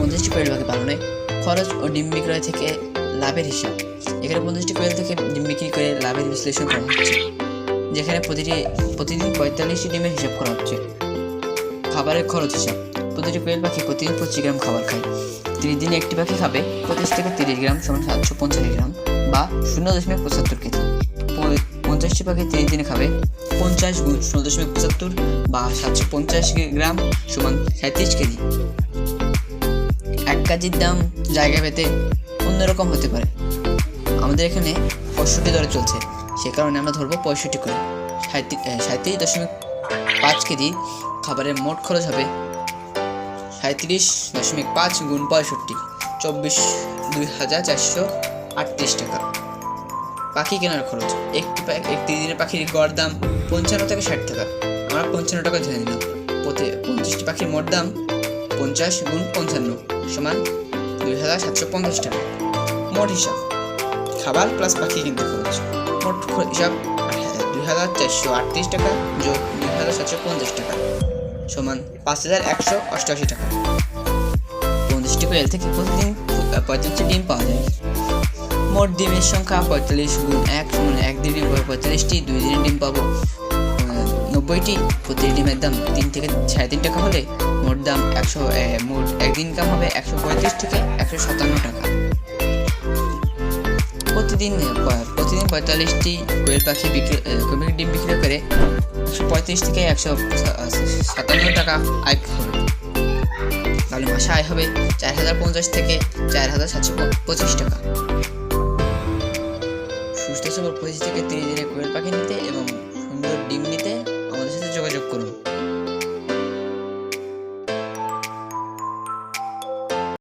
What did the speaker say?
50টি কোয়েল পাখি পালনে খরচ ও ডিম বিক্রয় থেকে লাভের হিসাব। এখানে 50টি কোয়েল থেকে ডিম বিক্রি করে লাভের বিশ্লেষণ করা হচ্ছে, যেখানে প্রতিদিন 45টি ডিমের হিসাব করা হচ্ছে। খাবারের খরচ হিসাব। প্রতিটি কোয়েল পাখি প্রতিদিন 25 গ্রাম খাবার খায়। 30 দিনে একটি পাখি খাবে 25 থেকে 30 গ্রাম সমান 750 গ্রাম বা 0.75 কেজি। 50টি পাখি 30 দিনে খাবে 50 গুণ 0.75 বা 750 গ্রাম সমান 37 কেজি। এক কেজির দাম জায়গা ভেদে অন্যরকম হতে পারে। আমাদের এখানে 65 দরে চলছে, সে কারণে আমরা ধরবো 65 করে। 37.5 কেজি খাবারের মোট খরচ হবে 37.5 গুণ 65, 24,438 টাকা। পাখি কেনার খরচ। একটি দিনের পাখির গড় দাম 55 থেকে 60 টাকা। আমরা 55 টাকা ধরে নিলাম। 25টি পাখির মোট দাম 50 গুণ 55 সমান 2,750 টাকা। মোট হিসাব। খাবার প্লাস পাখি কিনতে খরচ। মোট হিসাব 2,438 টাকা যোগ 2,750 টাকা সমান 5,188 টাকা। 50টি কোয়েল থেকে প্রতিদিন 45টি ডিম পাওয়া যায়। মোট ডিমের সংখ্যা 45 গুণ 1 সমান 1 দিনে 45টি, 2 দিনে ডিম পাবো 90টি। প্রতিটি ডিমের দাম 3 থেকে 3.5 টাকা হলে মোট দাম মোট একদিন ইনকাম হবে 135 থেকে 157 টাকা। প্রতিদিন 45টি কোয়েল পাখি ডিম বিক্রি করে 135 থেকে 157 টাকা আয় হবে। তাহলে মাসে আয় হবে 4,050 থেকে 4,725 টাকা। সুস্থ সবল 25 থেকে 30 দিনে কোয়েল পাখি নিতে এবং সুন্দর ডিম নিতে